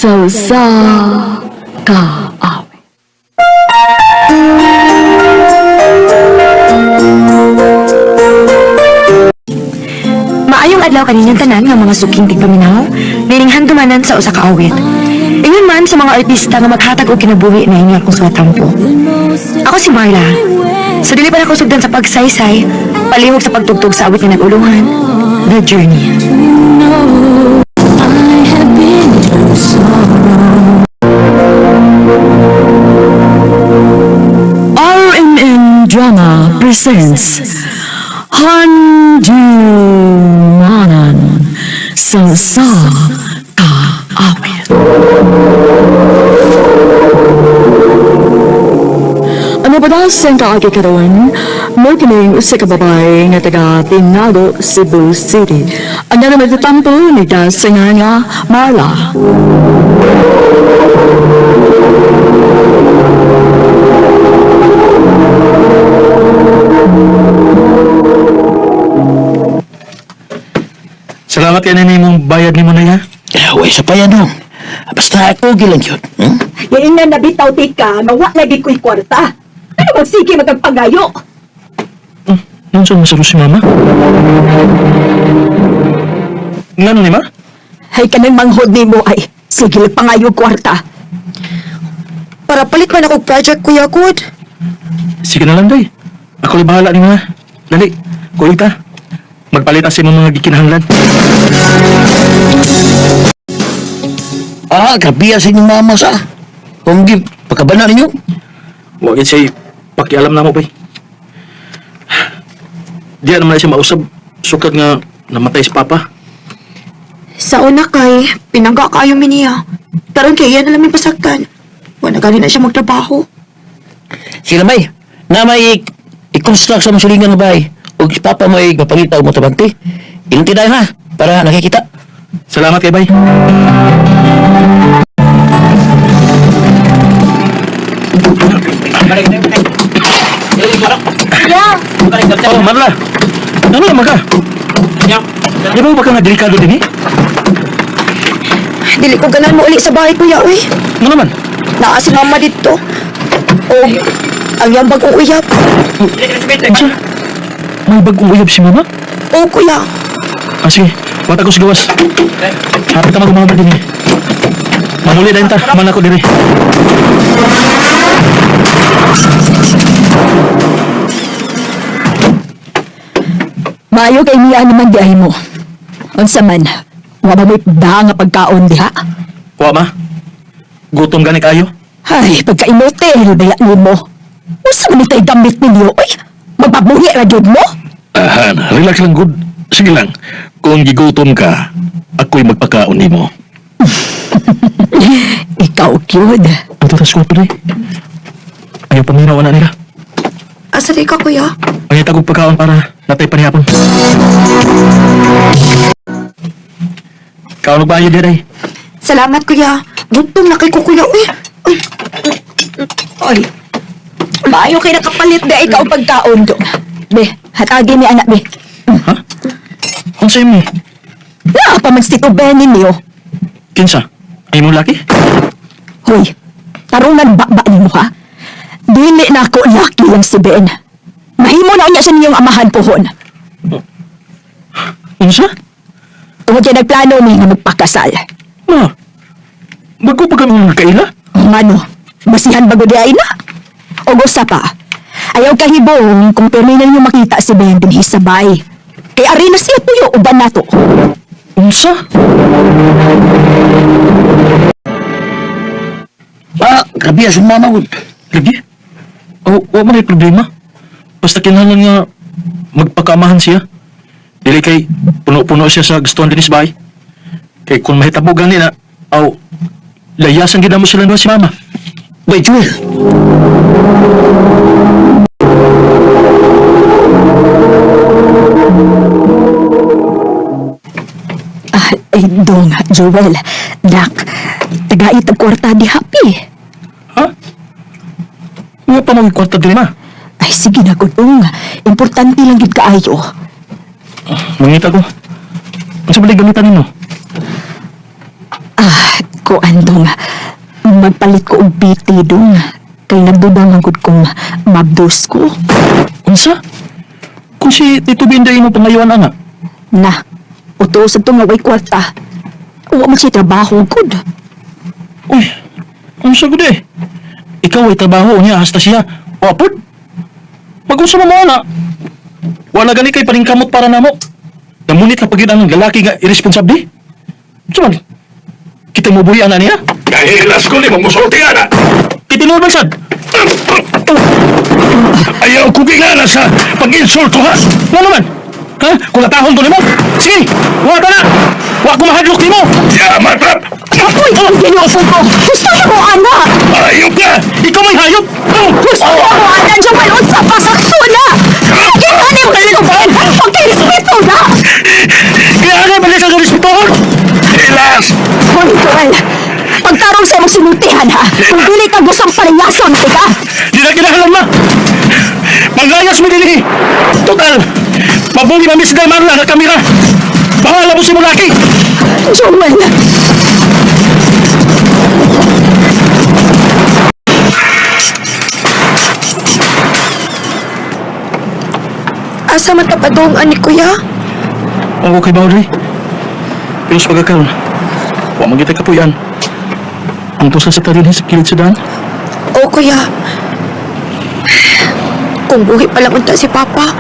sa kaawit. Maayong adlaw kaninyong tanan nga mga suking tigpaminaw, nilinghan dumanan sa usa ka awit. Ingon man sa mga artista nga maghatag og kinabuhi na inyo akong suwatampo. Ako si Marla. Sa dili pa na ako sugdan sa pagsaysay, palihog sa pagtugtog sa awit nga nag-uluhan, The Journey. RMN Drama presents Handumanan sa kaawit. Ano ba daw sa kaagikaroon? Mo kining sa kababay nga taga Tinado, Cebu City. Ang naman ito tampo ni dasingan nga Marla. Salamat kay nanay mong bayad ni mo na ya. Way sa payan dong. Basta ako gilang yun. Yain na nabitaw tika, mawa lagi ko'y kwarta. Ano magsige magagpagayo? Nung saan masaro si mama? Ngano ni ma? Hay ka nang manghod ni mo ay, sige pangayo kwarta. Para palit man ako project, Kuya Good. Sige na lang day. Ako li bahala ni ma. Dali, kulit ta. Magpalitan sa imong mga gikinahanglan. Kabiya sa inyong mama sa. Kung di, pagkabana ninyo. Huwag yun siya pakialam na mo bay. Diyan naman siya mausap. Sukat nga namatay si Papa. Sa una kay, pinangga kayo miniya. Karon kay iyan na lang may pasagkan. Wala gani na siya magtrabaho. Sila may, na may i-construct sa masulingan na bay. O si Papa may mapangitaw mo tabante. Ilang tiday ha, para nakikita. Salamat kay bay. Oh, Marla. Ano naman ka? Di ba ka nga delikado din eh? Dili ko ganan mo uli sa bahay, Kuya, uy. Ano naman? Naa si mama dito. O, ang yung bagong uyap. Asa? May bagong uyab si mama? O, Kuya. Sige, wata ko sa gawas. Hapit na mag-umama din eh. Mamuli na yun ta, man ako din eh. Maayo kay niya naman di ay mo. Unsa man, wala mo'y da nga pagkaon diha. Wa ma? Gutom gani kayo? Ay, pagka-imotel, baya ni mo. Unsa man itay damit ninyo, oy? Magpabuhi ra jud mo? Relax lang, good. Sige lang. Kung gigutom ka, ako'y magpakaon ni mo. Ikaw, cute. Ito tas ko pa rin. Ayaw paminawa na nila. Asa di ka, Kuya? Ang itagog pagkaon para natay panihapon. Kaon ba ayo diray? Salamat, Kuya. Gutom na kay ko, Kuya, uy. Oy, maayo kay nakapalit da ikaw pagkaon do. Be, hatagi ni anak, be. Ha? Kung sa'yo mo? Naa pa man si Tito Benny niyo. Kinsa? Ay mo laki? Hoy, tarungan ba ni mo ha? Dili na ako laki lang si Ben. Mahimo na niya sa niyong amahan pohon. Kinsa? Tungod siya nagplano ni nga magpakasal. Ma, bago pa kami kaila? Ngano, basihan bago di ay na. O gusto pa, ayaw kahibong kung permi na niyo makita si Ben din hisabay. Kay ari na siya puyo uban nato. Kinsa? Kabiya sa mama ko. Lagi? O, wa man may problema. Basta kinahanglan nga magpakamahan siya. Dili kay puno-puno siya sa gustuhan din isbay. Kay kung mahitabo gani na, aw, layasan gid mo sila si mama. Bay, Joel. Ay, dong, Joel. Dak, tagait ang kwarta di happy. Ha? Nga pa magkwarta din ma. Ay, sige na, Gudong. Importante lang gid kaayo. Mangita ko. Ang sa balik gamitan nino? Ko andong magpalit ko og biti dong. Kay nagdudang ang gud kong mabdos ko. Unsa? Kung si Tito Binday mo pangayuan ana. Na, utos ito nga way kwarta. Uwa man siya trabaho gud. Uy, unsa gud eh? Ikaw ay trabaho niya hasta siya. O apod? Pag-unsa mo ana? Wala gani kay paningkamot para namo. Namunit na pagid ang lalaki nga irresponsable. Suman, kita mo buhi ana niya? Kahilas ko ni mong musulti ana. Kitinuod man sad. Ayaw ko gingana sa pag-insulto ha. Nga naman? Ha? Kung natahon to nimo? Sige, huwag ka na! Huwag ko mahadlok nimo! Ya, matrap! Ako'y ang ginuso ko. Gusto niyo mo, ana. Ayok ka! Ikaw may hayop! Gusto niyo mo, ana. Diyan may unsa pa sa suna. Gingani mo kayo ba? Pagkirispeto na. Kaya nga balik ang respetuhon! Hilas! Hoy, Joel. Pagtarong sa mong sinultihan, ha? Kung dili ka gustong pariyason, tika. Di na kinahalan na! Manglayas mo dili! Total! Mabungi mami si Day Marla na kamera! Bahala mo si Mulaki! Joel. Asa man tapadong ani kuya? Oo kay Baudry. Pero sa pagkakaroon, huwag magkita ka po yan. Ang pusa sa tarin sa kilid sa daan. O kuya. Kung buhi pa lang unta si Papa,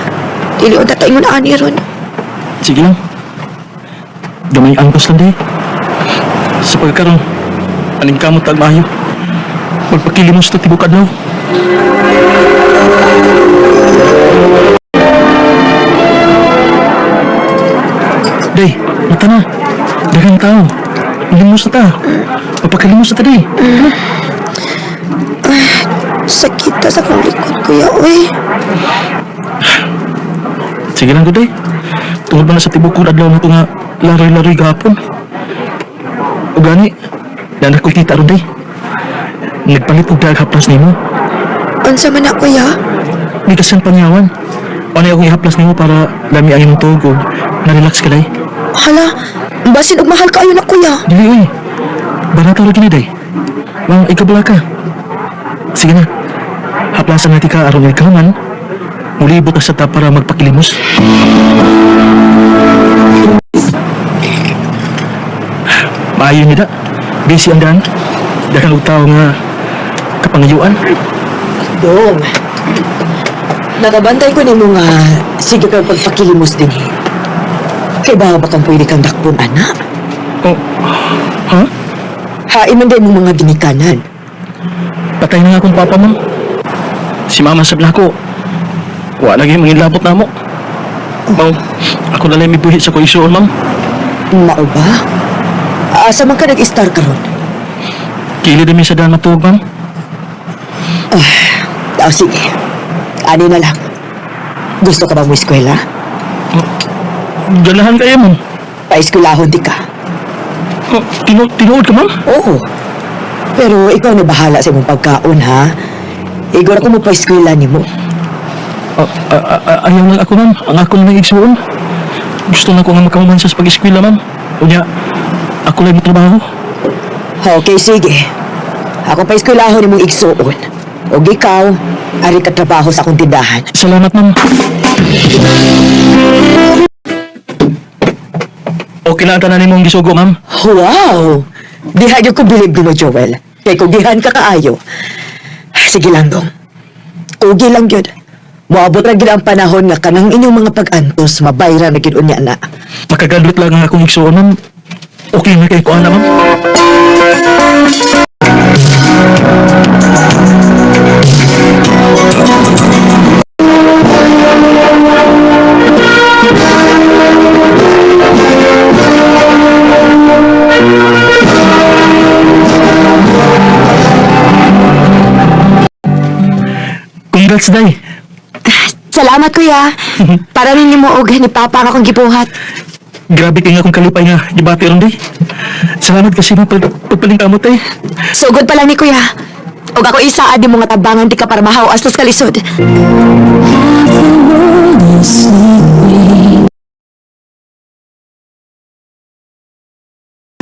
dili unta tayo na ani ron. Sige lang. Gamay ang angkos lang di. Sa pagkakaroon, aning kamot tagmayo. Magpakilimos na tibok adlaw. Day, mata na. Dagang tao. Limos na ta. Magpakilimos na ta, day. Sakit ta sa kong likod kuya, uy. Sige lang, day. Tungod ba na sa tibok ko adlaw na ito nga laroy-laroy gahapon. O gani, nanak ko kita ron, day. Nagpalit og dag haplas nimo. Unsa man na kuya? May kasan panyawan. Ano akong ihaplas nimo para lami ang imong tuog og na-relax ka, day. Hala, basin og mahal kaayo na kuya. Dili, uy. Barata rin gini, day. Mang ikabala ka. Sige na. Haplasan natin ka aron ikaw man. Mulibot na sa ta para magpakilimos. Maayo niya da. Busy ang daan. Dakan og tao nga kapangayuan. Dong, nakabantay ko ni mo nga sige kang pagpakilimos din eh. Kaya ba kang pwede kang dakpon, anak? Oh, ha? Hain man din mo mga ginikanan. Patay na nga akong papa, ma'am. Si mama sabla ko. Wa lagi mangilabot na mo. Ma'am, ako na lang may buhit sa koisyon, ma'am. Mao ba? Asa man ka nag-star karon? Kili din sa daan matuog, ma'am. Sige. Ani na lang. Gusto ka ba mo eskwela? Ganahan kayo, ma'am. Pa-eskwelahon di ka. Oh, tinuod ka, ma'am? Oo. Pero ikaw na bahala sa imong pagkaon, ha? Igor ako mo pa-eskwela ni mo. Ayaw lang ako, ma'am. Ang ako lang igsuon. Gusto na ko nga makamumansa sa pag-eskwela, ma'am. Unya, ako lang may trabaho. Okay, sige. Ako pa-eskwelahon ni mong igsuon. O ikaw, ari ka trabaho sa akong tindahan. Salamat, ma'am. Okay na ang tanan mong gisugo, ma'am. Wow! Diha niyo ko bilib mo, Joel. Kay kugihan ka kaayo. Sige lang, dong. Kugi lang yun. Moabot na gid ang panahon nga kanang inyong mga pag-antos, mabayra na gid unya na. Makagadot lang ang akong igsuon, ma'am. Okay na kay kuana, ma'am. Congrats, Day. Salamat kuya. Para ninyo mo og ni Papa ang akong gibuhat. Grabe kay nga akong kalipay nga gibati ron, Day. Salamat kasi mo pagpalingkamot, eh. Sugod pa lang ni kuya. Og ako isa adi mo nga tabangan di ka para mahawas tos kalisod.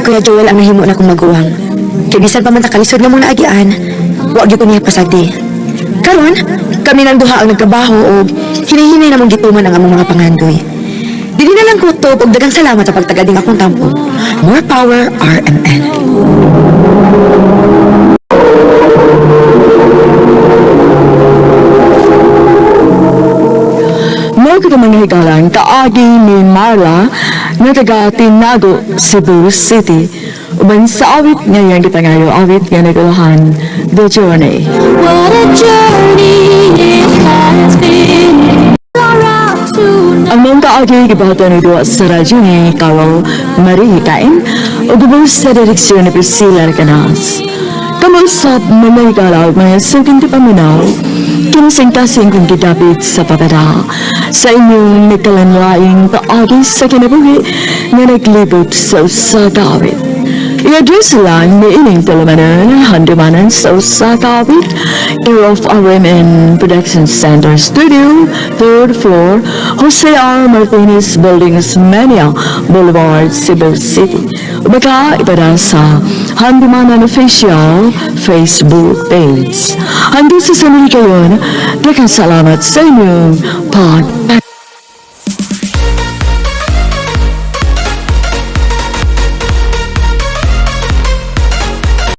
Kuya Joel ang nahimo na kong maguwang. Kay bisan pa man nakalisod nga mong naagian, wag gyud ko niya pasagdi. Karon, kami nang duha ang nagkabaho o hinahinay namong gituman ang among mga pangandoy. Dili na lang ko to og daghang salamat sa pagtagading akong tampo. More power, RMN. Mo kita mga higalan, kaagi ni Marla na taga Tinago, Cebu City. Uban sa awit ngayon kita ngayon, awit nga nagulahan, The Journey. What a journey it has been. Ang mga kaagi gibato ni Dua sa radyo ni Carol Marie Kain o gubos sa direksyon ni Priscilla Canas. Kamusap mga higalaw mga suking di paminaw, kinasing-kasing kong gidapit sa papada sa inyong nikalanlaing kaagi sa kinabuhi na naglibot sa usagawit. I-address lang ni ining tulumanan, handumanan sa usagawit, care of RMN Production Center Studio, 3rd floor, Jose R. Martinez Buildings, Mania Boulevard, Cebu City. Baka ipada sa Handumanan Official Facebook page. Hanggang sa sanay kayon, daghang salamat sa inyong pag